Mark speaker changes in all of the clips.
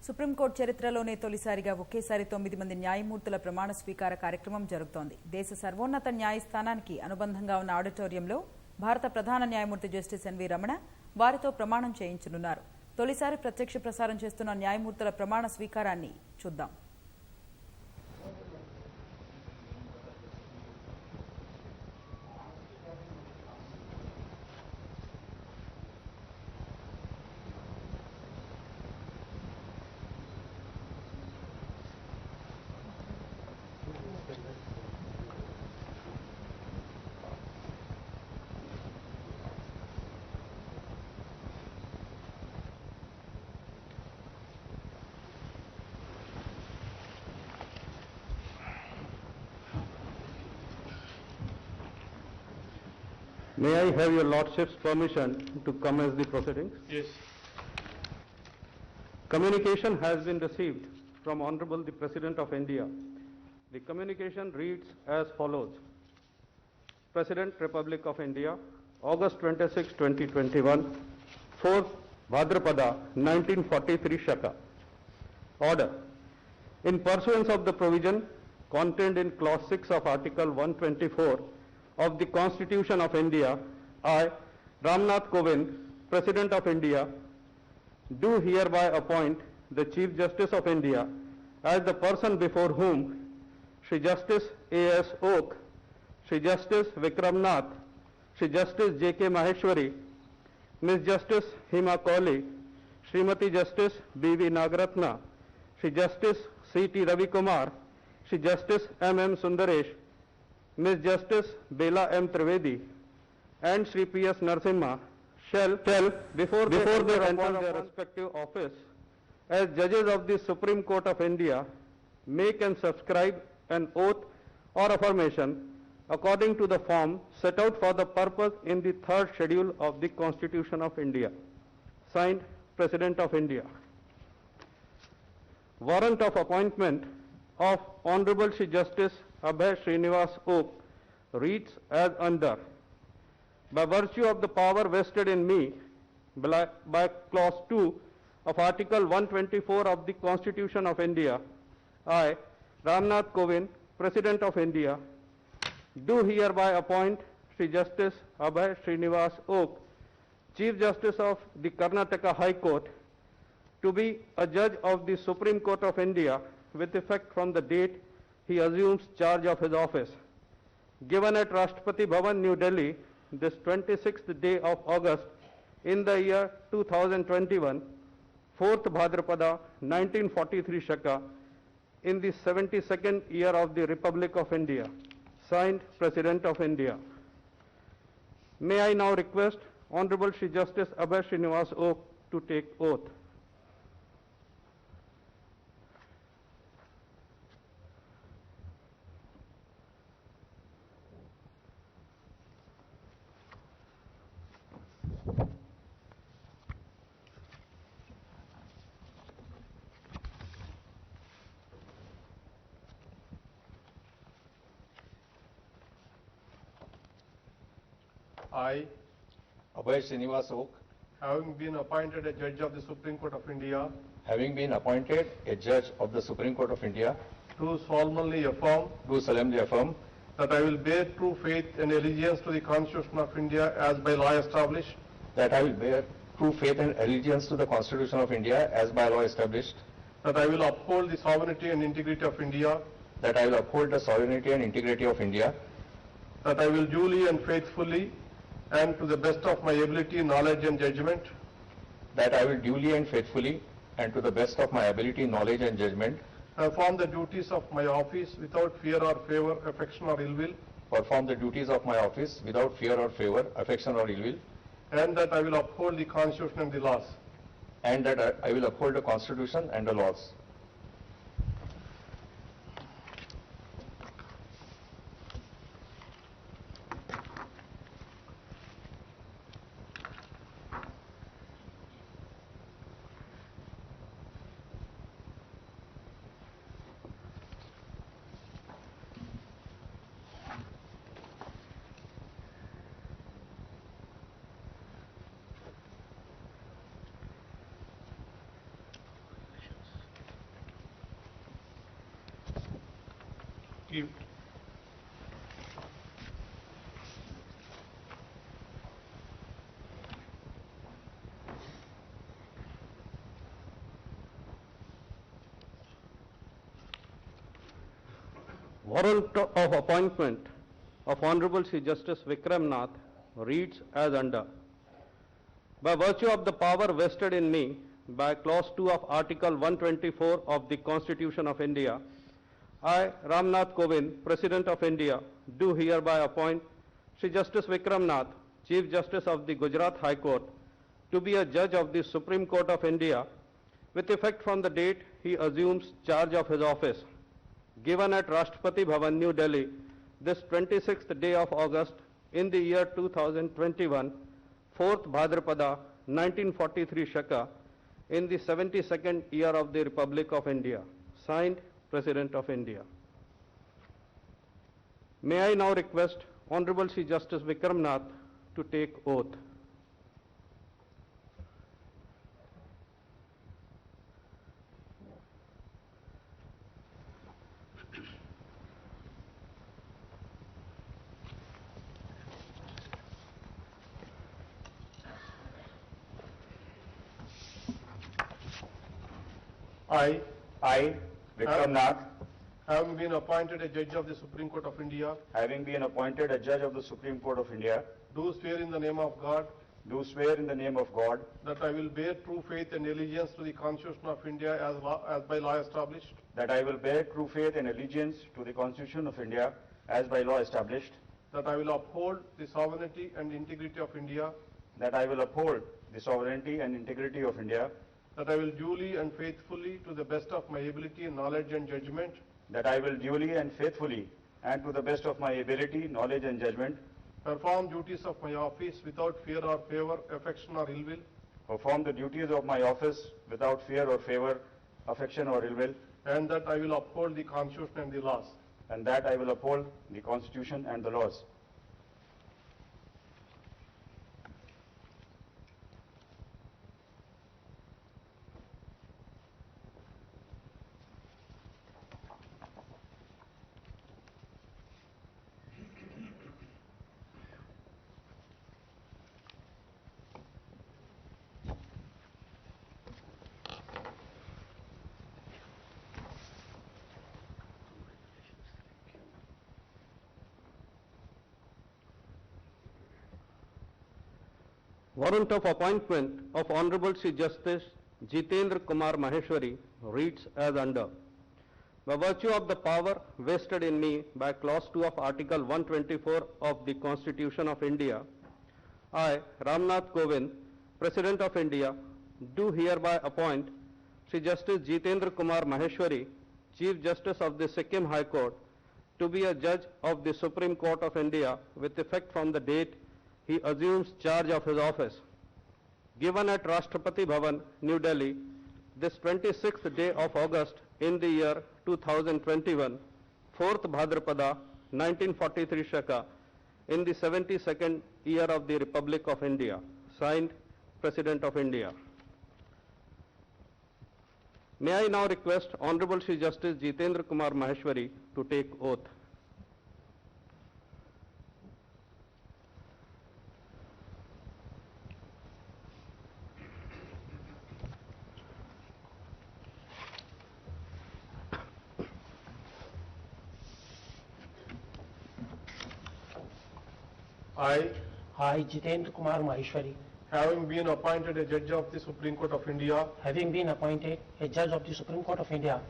Speaker 1: Supreme court చరిత్రలోనే తొలిసారిగా ఒకేసారి 9 మంది న్యాయమూర్తుల ప్రమాణ స్వీకార కార్యక్రమం జరుగుతోంది. దేశ సర్వోన్నత న్యాయస్థానానికి అనుబంధంగా ఉన్న ఆడిటోరియంలో భారత ప్రధాన న్యాయమూర్తి జస్టిస్ ఎన్వి రమణ వారితో ప్రమాణం చేయించనున్నారు. తొలిసారి ప్రత్యక్ష ప్రసారం చేస్తున్న న్యాయమూర్తుల ప్రమాణ స్వీకారాన్ని చూద్దాం.
Speaker 2: May I have your Lordship's permission to commence the proceedings?
Speaker 3: Yes.
Speaker 2: Communication has been received from Honorable the President of India. The communication reads as follows. President, Republic of India, August 26, 2021, 4th Bhadrapada, 1943 Shaka. Order. In pursuance of the provision contained in Clause 6 of Article 124 of the Constitution of India, I, Ramnath Kovind, President of India, do hereby appoint the Chief Justice of India as the person before whom Shri Justice A.S. Oak, Shri Justice Vikram Nath, Shri Justice J.K. Maheshwari, Ms. Justice Hima Kohli, Srimati Justice B.V. Nagaratna, Shri Justice C.T. Ravi Kumar, Shri Justice M.M. Sundaresh, Ms. Justice Bela M. Trivedi and Shri P.S. Narasimha shall before they enter their respective office as judges of the Supreme Court of India make and subscribe an oath or affirmation according to the form set out for the purpose in the 3rd schedule of the Constitution of India. Signed, President of India. Warrant of appointment of Honorable Shri Justice Abhay Srinivas Oak reads as under. By virtue of the power vested in me by Clause 2 of Article 124 of the Constitution of India, I, Ramnath Kovind, President of India, do hereby appoint Shri Justice Abhay Srinivas Oak, Chief Justice of the Karnataka High Court, to be a judge of the Supreme Court of India with effect from the date he assumes charge of his office. Given at Rashtrapati Bhavan, New Delhi, this 26th day of August in the year 2021, 4th Bhadrapada, 1943 Shaka, in the 72nd year of the Republic of India. Signed, President of India. May I now request Honorable Shri Justice Abhay Srinivas Oak to take oath.
Speaker 3: I,
Speaker 4: Abhay Srinivas Oak,
Speaker 3: having been appointed a judge of the Supreme Court of India,
Speaker 4: having been appointed a judge of the Supreme Court of India,
Speaker 3: do solemnly affirm
Speaker 4: do solemnly affirm
Speaker 3: that I will bear true faith and allegiance to the Constitution of India as by law established,
Speaker 4: that I will bear true faith and allegiance to the Constitution of India as by law established,
Speaker 3: that I will uphold the sovereignty and integrity of India,
Speaker 4: that I will uphold the sovereignty and integrity of India,
Speaker 3: that I will duly and faithfully and to the best of my ability, knowledge and judgment,
Speaker 4: that I will duly and faithfully and to the best of my ability, knowledge and judgment
Speaker 3: perform the duties of my office without fear or favor, affection or ill will,
Speaker 4: perform the duties of my office without fear or favor, affection or ill will,
Speaker 3: and that I will uphold the Constitution and the laws.
Speaker 4: and that I will uphold the Constitution and the laws.
Speaker 2: Congratulations.
Speaker 3: received.
Speaker 2: Warrant of appointment of Honorable Sri Justice Vikram Nath reads as under. By virtue of the power vested in me by Clause 2 of Article 124 of the Constitution of India, I, Ramnath Kovind, President of India, do hereby appoint Sri Justice Vikram Nath, Chief Justice of the Gujarat High Court, to be a judge of the Supreme Court of India with effect from the date he assumes charge of his office, given at Rashtrapati Bhavan, New Delhi, this 26th day of August in the year 2021, 4th Bhadrapada, 1943 Shaka, in the 72nd year of the Republic of India. Signed, President of India. May I now request Honorable Sri Justice Vikram Nath to take oath.
Speaker 3: I,
Speaker 4: Vikram Nath,
Speaker 3: having been appointed a judge of the Supreme Court of India,
Speaker 4: having been appointed a judge of the Supreme Court of India,
Speaker 3: do swear in the name of God
Speaker 4: do swear in the name of God
Speaker 3: that I will bear true faith and allegiance to the Constitution of India as by law established,
Speaker 4: that I will bear true faith and allegiance to the Constitution of India as by law established,
Speaker 3: that I will uphold the sovereignty and integrity of India,
Speaker 4: that I will uphold the sovereignty and integrity of India,
Speaker 3: that I will duly and faithfully, to the best of my ability, knowledge and judgment,
Speaker 4: that I will duly and faithfully and to the best of my ability, knowledge and judgment,
Speaker 3: perform duties of my office without fear or favor, affection or ill will,
Speaker 4: perform the duties of my office without fear or favor, affection or ill will,
Speaker 3: and that I will uphold the Constitution and the laws.
Speaker 4: and that I will uphold the Constitution and the laws.
Speaker 2: Warrant of appointment of Honorable Sri Justice Jitendra Kumar Maheshwari reads as under. By virtue of the power vested in me by Clause 2 of Article 124 of the Constitution of India, I, Ramnath Kovind, President of India, do hereby appoint Sri Justice Jitendra Kumar Maheshwari, Chief Justice of the Sikkim High Court, to be a judge of the Supreme Court of India with effect from the date he assumes charge of his office, given at Rashtrapati Bhavan, New Delhi, this 26th day of August in the year 2021, 4th Bhadrapada, 1943 Shaka, in the 72nd year of the Republic of India. Signed, President of India. May I now request Honorable Sri Justice Jitendra Kumar Maheshwari to take oath.
Speaker 5: I, Jitendra Kumar Maheshwari,
Speaker 3: Having been appointed a judge of the Supreme Court of India,
Speaker 5: having been appointed a judge of the Supreme Court of India,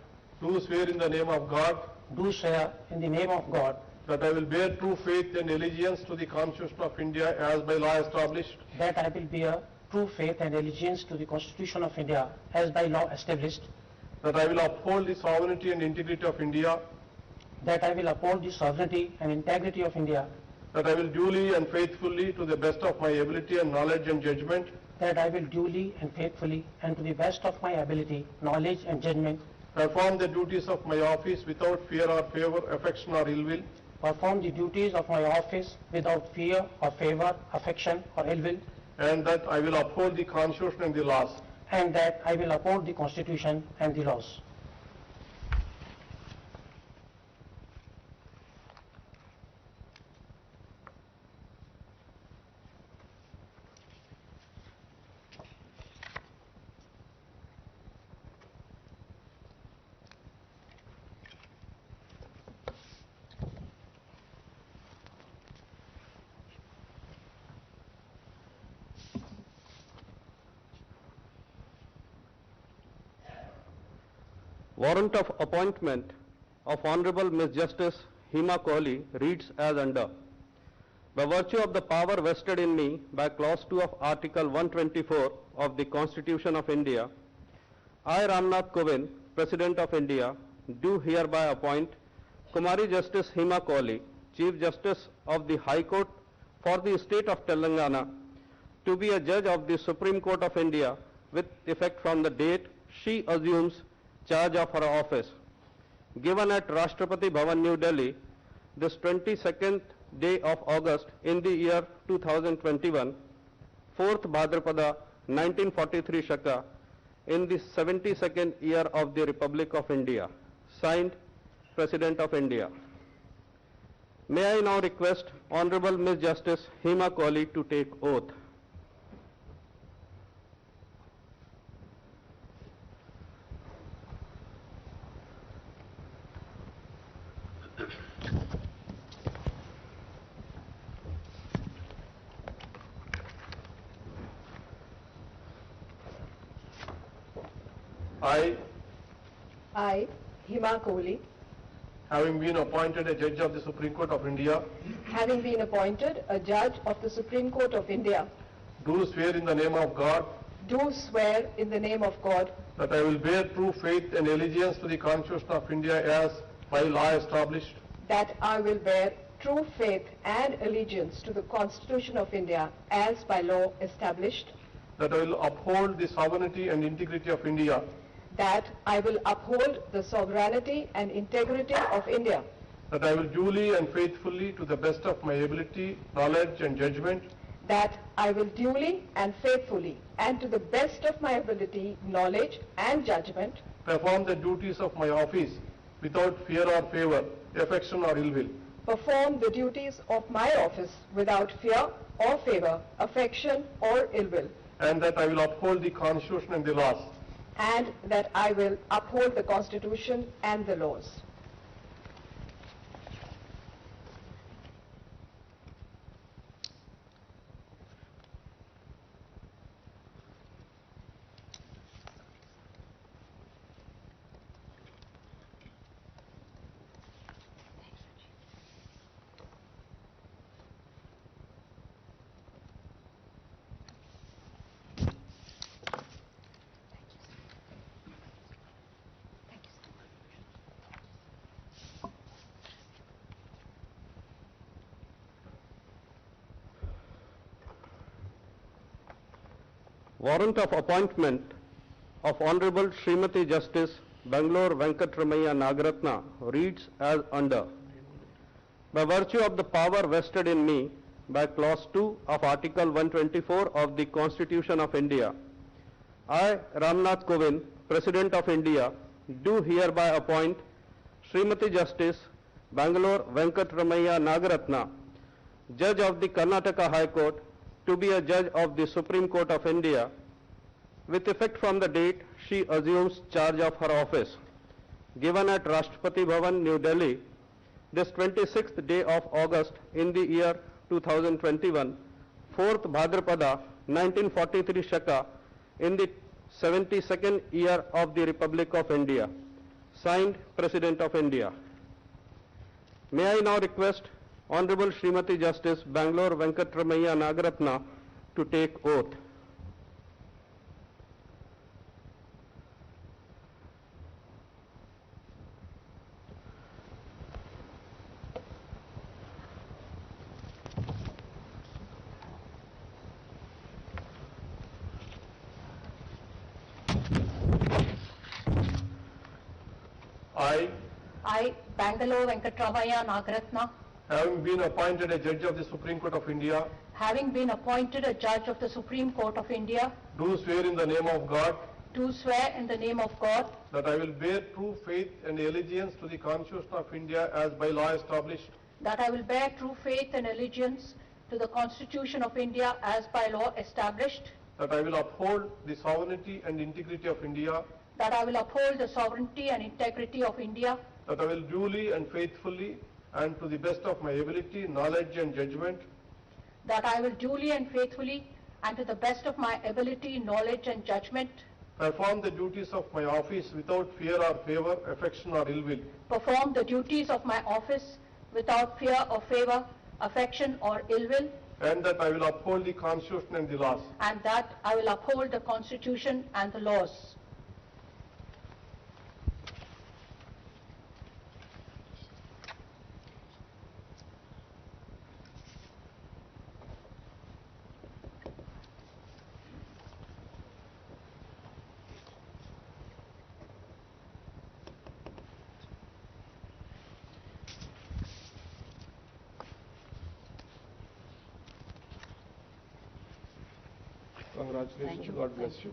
Speaker 3: do swear in the name of God
Speaker 5: do swear in the name of God
Speaker 3: that I will bear true faith and allegiance to the Constitution of India as by law established,
Speaker 5: that I will bear true faith and allegiance to the Constitution of India as by law established,
Speaker 3: that I will uphold the sovereignty and integrity of India,
Speaker 5: that I will uphold the sovereignty and integrity of India,
Speaker 3: that I will duly and faithfully, to the best of my ability and knowledge and judgment,
Speaker 5: that I will duly and faithfully and to the best of my ability, knowledge and judgment,
Speaker 3: perform the duties of my office without fear or favor, affection or ill will,
Speaker 5: perform the duties of my office without fear or favor, affection or ill will,
Speaker 3: and that I will uphold the Constitution and the laws.
Speaker 5: and that I will uphold the Constitution and the laws.
Speaker 2: Warrant of appointment of Honorable Ms. Justice Hema Kohli reads as under. By virtue of the power vested in me by Clause 2 of Article 124 of the Constitution of India, I, Ramnath Kovind, President of India, do hereby appoint Kumari Justice Hema Kohli, Chief Justice of the High Court for the State of Telangana, to be a judge of the Supreme Court of India with effect from the date she assumes charge of her office. Given at Rashtrapati Bhavan, New Delhi, this 22nd day of August in the year 2021, 4th Bhadrapada 1943 Shaka, in the 72nd year of the Republic of India. Signed, President of India. May I now request Honorable Ms. Justice Hema Kohli to take oath.
Speaker 6: I, Hema Kohli,
Speaker 3: having been appointed a judge of the Supreme Court of India,
Speaker 6: having been appointed a judge of the Supreme Court of India,
Speaker 3: do swear in the name of God
Speaker 6: do swear in the name of God
Speaker 3: that I will bear true faith and allegiance to the Constitution of India as by law established,
Speaker 6: that I will bear true faith and allegiance to the Constitution of India as by law established,
Speaker 3: that I will uphold the sovereignty and integrity of India,
Speaker 6: that I will uphold the sovereignty and integrity of India,
Speaker 3: that I will duly and faithfully, to the best of my ability, knowledge and judgment,
Speaker 6: that I will duly and faithfully and to the best of my ability, knowledge and judgment
Speaker 3: perform the duties of my office without fear or favor, affection or ill will,
Speaker 6: perform the duties of my office without fear or favor, affection or ill will,
Speaker 3: and that I will uphold the Constitution and the laws.
Speaker 6: and that I will uphold the Constitution and the laws.
Speaker 2: Warrant of appointment of Honorable Srimati Justice Bangalore Venkatramaiah Nagaratna reads as under. By virtue of the power vested in me by Clause 2 of Article 124 of the Constitution of India, I, Ramnath Kovind, President of India, do hereby appoint Srimati Justice Bangalore Venkatramaiah Nagaratna, Judge of the Karnataka High Court, to be a judge of the Supreme Court of India with effect from the date she assumes charge of her office. Given at Rashtrapati Bhavan, New Delhi, this 26th day of August in the year 2021, 4th Bhadrapada 1943 Shaka, in the 72nd year of the Republic of India. Signed, President of India. May I now request Honorable Srimati Justice Bangalore Venkatramaiah Nagaratna to take oath.
Speaker 6: I, Bangalore Venkatramaiah Nagaratna,
Speaker 3: Having been appointed a judge of the Supreme Court of India,
Speaker 6: having been appointed a judge of the Supreme Court of India,
Speaker 3: do swear in the name of God
Speaker 6: do swear in the name of God
Speaker 3: that I will bear true faith and allegiance to the Constitution of India as by law established,
Speaker 6: that I will bear true faith and allegiance to the Constitution of India as by law established,
Speaker 3: that I will uphold the sovereignty and integrity of India,
Speaker 6: that I will uphold the sovereignty and integrity of India,
Speaker 3: that I will duly and faithfully and to the best of my ability, knowledge and judgment,
Speaker 6: that I will duly and faithfully and to the best of my ability, knowledge and judgment
Speaker 3: perform the duties of my office without fear or favor, affection or ill will,
Speaker 6: perform the duties of my office without fear or favor, affection or ill will,
Speaker 3: and that I will uphold the Constitution and the laws.
Speaker 6: and that I will uphold the Constitution and the laws.
Speaker 3: Congratulations. God bless you.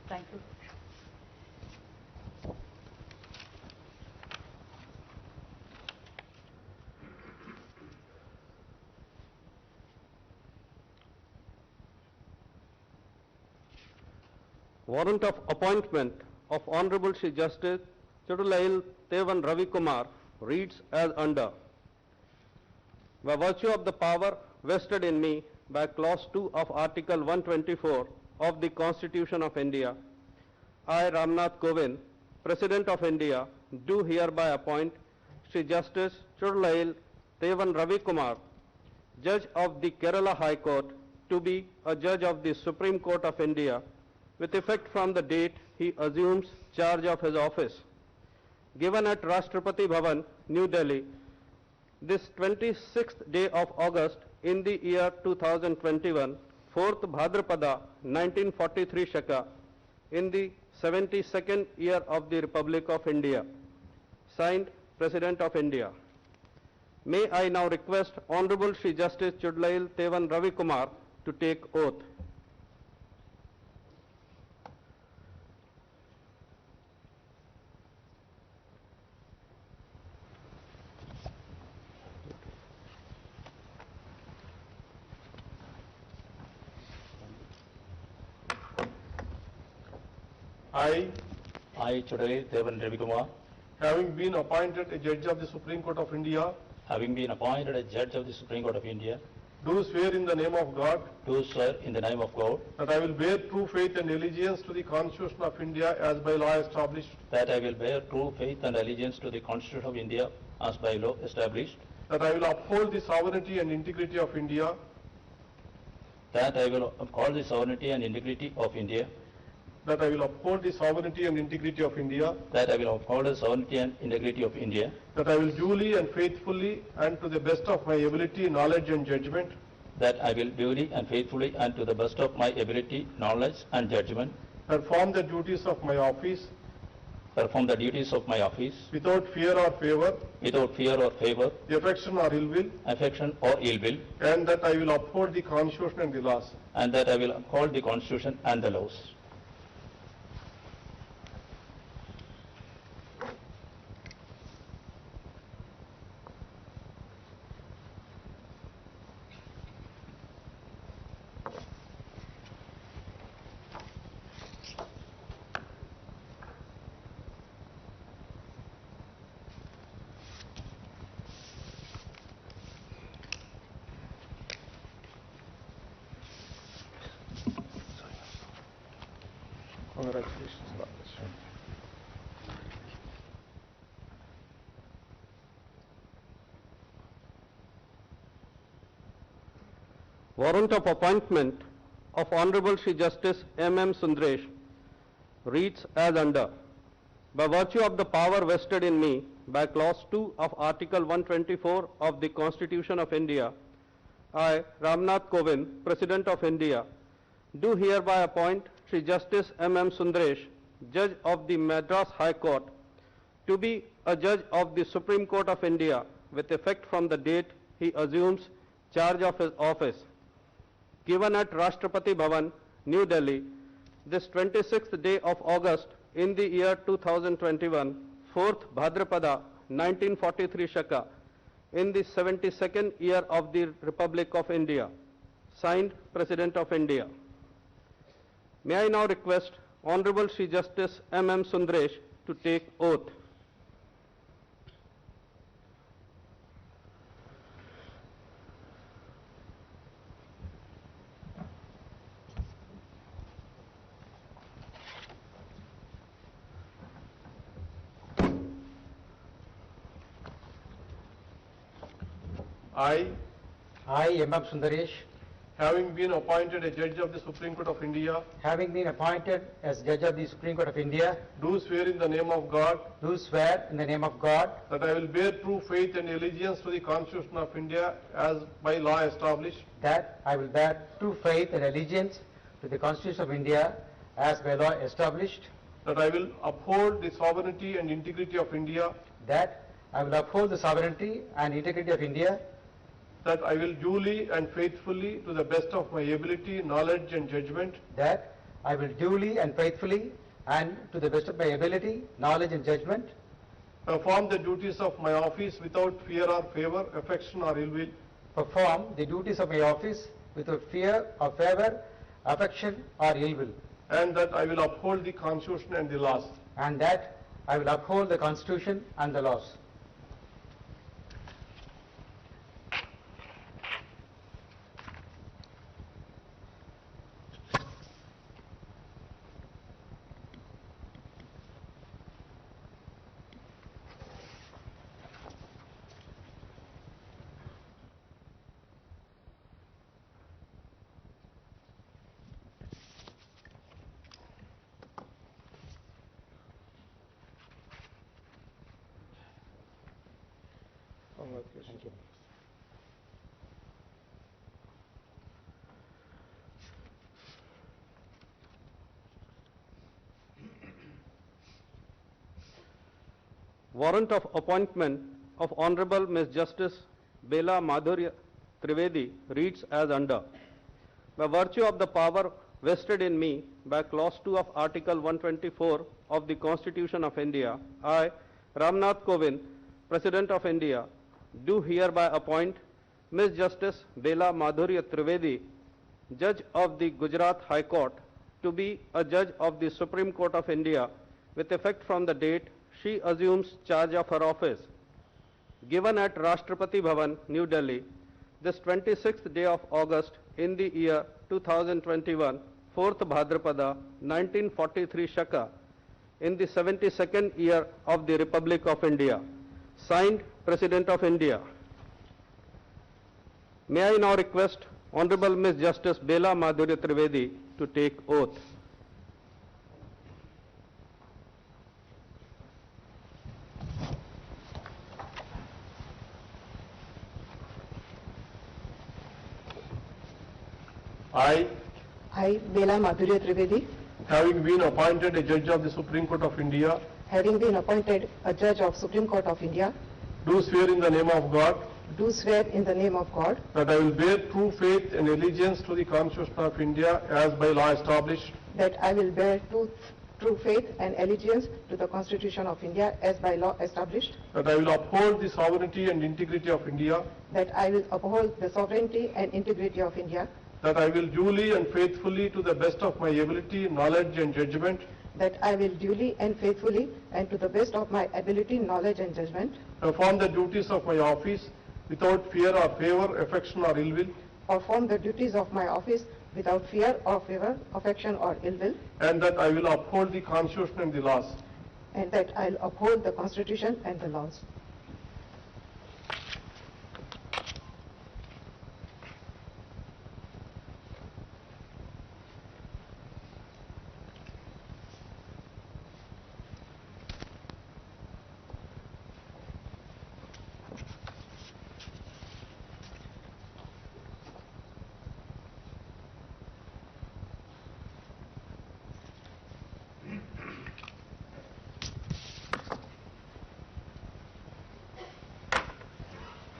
Speaker 6: Thank you.
Speaker 2: Warrant of appointment of Honorable Shri Justice Chudulail Tevan Ravi Kumar reads as under. By virtue of the power vested in me by Clause 2 of Article 124 of the Constitution of India, I, Ramnath Kovind, President of India, do hereby appoint Shri Justice Chudulail Tevan Ravi Kumar, Judge of the Kerala High Court, to be a Judge of the Supreme Court of India with effect from the date he assumes charge of his office. Given at Rashtrapati Bhavan, New Delhi, this 26th day of August in the year 2021, 4th Bhadrapada 1943 Shaka, in the 72nd year of the Republic of India. Signed, President of India. May I now request Honorable Shri Justice Chudulail Tevan Ravi Kumar to take oath.
Speaker 7: I, Chudulail Tevan Ravi Kumar,
Speaker 3: Having been appointed a Judge of the Supreme Court of India,
Speaker 7: having been appointed a Judge of the Supreme Court of India,
Speaker 3: do swear in the name of God
Speaker 7: do swear in the name of God
Speaker 3: that I will bear true faith and allegiance to the Constitution of India as by law established,
Speaker 7: that I will bear true faith and allegiance to the Constitution of India as by law established,
Speaker 3: that I will uphold the sovereignty and integrity of India,
Speaker 7: that I will uphold the sovereignty and integrity of India,
Speaker 3: that I will uphold the sovereignty and integrity of India,
Speaker 7: that I will uphold the sovereignty and integrity of India,
Speaker 3: that I will duly and faithfully and to the best of my ability, knowledge and judgment
Speaker 7: that I will duly and faithfully and to the best of my ability, knowledge and judgment
Speaker 3: perform the duties of my office
Speaker 7: perform the duties of my office
Speaker 3: without fear or favor,
Speaker 7: without fear or favor,
Speaker 3: affection or ill will,
Speaker 7: affection or ill will,
Speaker 3: and that I will uphold the Constitution and the laws.
Speaker 7: and that I will uphold the Constitution and the laws.
Speaker 3: Congratulations.
Speaker 2: Warrant of appointment of Honorable Shri Justice M.M. Sundaresh reads as under. By virtue of the power vested in me by Clause 2 of Article 124 of the Constitution of India, I, Ramnath Kovind, President of India, do hereby appoint Shri Justice M.M. Sundaresh, Judge of the Madras High Court, to be a Judge of the Supreme Court of India with effect from the date he assumes charge of his office. Given at Rashtrapati Bhavan, New Delhi, this 26th day of August in the year 2021, 4th Bhadrapada 1943 Shaka, in the 72nd year of the Republic of India. Signed, President of India. May I now request Honorable Shri Justice M.M. Sundaresh to take oath.
Speaker 3: I,
Speaker 5: M.M. Sundaresh,
Speaker 3: having been appointed a judge of the Supreme Court of India,
Speaker 5: having been appointed as Judge of the Supreme Court of India,
Speaker 3: do swear in the name of God
Speaker 5: do swear in the name of God
Speaker 3: that I will bear true faith and allegiance to the Constitution of India as by law established,
Speaker 5: that I will bear true faith and allegiance to the Constitution of India as by law established,
Speaker 3: that I will uphold the sovereignty and integrity of India,
Speaker 5: that I will uphold the sovereignty and integrity of India,
Speaker 3: that I will duly and faithfully, to the best of my ability, knowledge and judgment,
Speaker 5: that I will duly and faithfully and to the best of my ability, knowledge and judgment,
Speaker 3: perform the duties of my office without fear or favor, affection or ill will,
Speaker 5: perform the duties of my office without fear or favor, affection or ill will,
Speaker 3: and that I will uphold the Constitution and the laws.
Speaker 5: and that I will uphold the Constitution and the laws. Thank you.
Speaker 2: Warrant of appointment of Honorable Ms. Justice Bela Madhurya Trivedi reads as under. By virtue of the power vested in me by Clause 2 of Article 124 of the Constitution of India, I, Ramnath Kovind, President of India, do hereby appoint Ms. Justice Bela Madhurya Trivedi, Judge of the Gujarat High Court, to be a Judge of the Supreme Court of India with effect from the date she assumes charge of her office. Given at Rashtrapati Bhavan, New Delhi, this 26th day of August in the year 2021, 4th Bhadrapada, 1943 Shaka, in the 72nd year of the Republic of India. Signed, President of India. May I now request Honorable Ms. Justice Bela Madhurya Trivedi to take oath.
Speaker 6: I, Bela Madhurya Trivedi,
Speaker 3: Having been appointed a judge of the Supreme Court of India,
Speaker 6: having been appointed a judge of Supreme Court of India,
Speaker 3: do swear in the name of God
Speaker 6: do swear in the name of God
Speaker 3: that I will bear true faith and allegiance to the Constitution of India as by law established,
Speaker 6: that I will bear true faith and allegiance to the Constitution of India as by law established,
Speaker 3: that I will uphold the sovereignty and integrity of India,
Speaker 6: that I will uphold the sovereignty and integrity of India,
Speaker 3: that I will duly and faithfully, to the best of my ability, knowledge and judgment,
Speaker 6: that I will duly and faithfully and to the best of my ability, knowledge and judgment,
Speaker 3: perform the duties of my office without fear or favor, affection or ill will,
Speaker 6: perform the duties of my office without fear or favor, affection or ill will,
Speaker 3: and that I will uphold the Constitution and the laws.
Speaker 6: and that I will uphold the Constitution and the laws.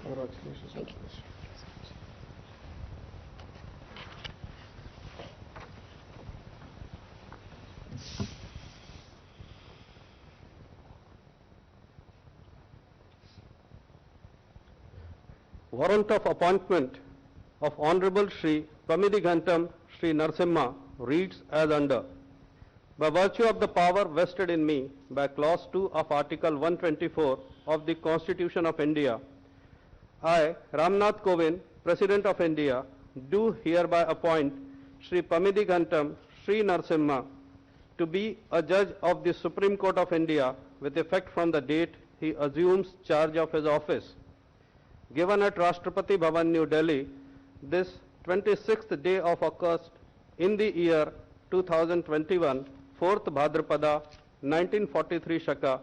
Speaker 3: Congratulations.
Speaker 2: Warrant of appointment of Honorable Shri Pamidhi Shri Narasimha reads as under. By virtue of the power vested in me by Clause 2 of Article 124 of the Constitution of India, I, Ramnath Kovind, President of India, do hereby appoint Shri Pamidhi Shri Narasimha to be a Judge of the Supreme Court of India with effect from the date he assumes charge of his office. given at Rashtrapati Bhavan, New Delhi, this 26th day of August in the year 2021, 4th Bhadrapada, 1943 Shaka,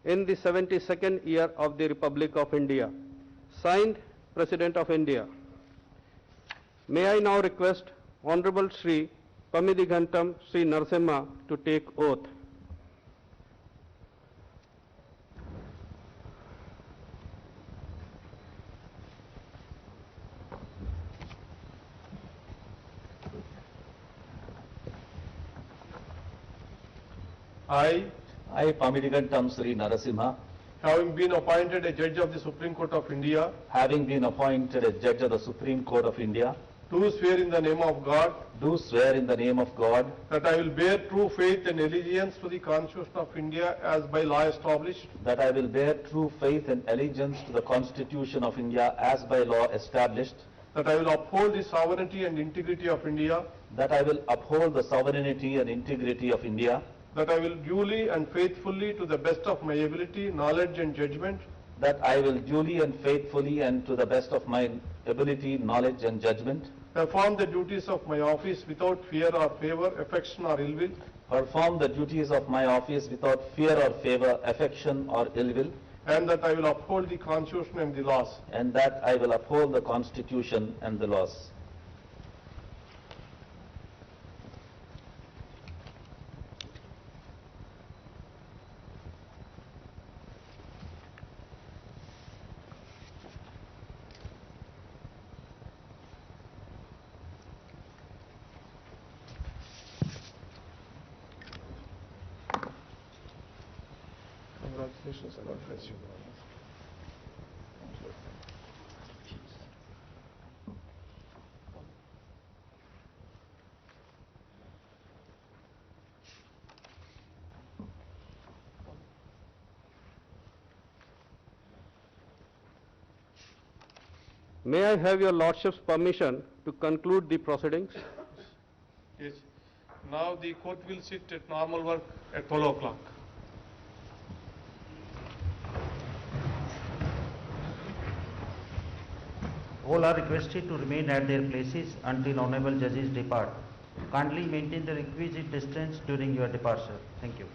Speaker 2: in the 72nd year of the Republic of India. Signed, President of India. May I now request Honorable Shri Pamidighantam Sri Narasimha to take oath.
Speaker 3: I,
Speaker 7: Pamidighantam Sri Narasimha,
Speaker 3: having been appointed a judge of the Supreme Court of India,
Speaker 7: having been appointed a judge of the Supreme Court of India,
Speaker 3: do swear in the name of God
Speaker 7: do swear in the name of God
Speaker 3: that I will bear true faith and allegiance to the Constitution of India as by law established,
Speaker 7: that I will bear true faith and allegiance to the Constitution of India as by law established,
Speaker 3: that I will uphold the sovereignty and integrity of India,
Speaker 7: that I will uphold the sovereignty and integrity of India,
Speaker 3: that I will duly and faithfully, to the best of my ability, knowledge and judgment,
Speaker 7: that I will duly and faithfully and to the best of my ability, knowledge and judgment,
Speaker 3: perform the duties of my office without fear or favor, affection or ill will,
Speaker 7: perform the duties of my office without fear or favor, affection or ill will,
Speaker 3: and that I will uphold the Constitution and the laws.
Speaker 7: and that I will uphold the Constitution and the laws.
Speaker 3: Congratulations and God bless you.
Speaker 2: May I have your Lordship's permission to conclude the proceedings?
Speaker 3: Yes. Now the court will sit at normal work at 12 o'clock.
Speaker 8: All are requested to remain at their places until honorable judges depart. Kindly maintain the requisite distance during your departure. Thank you.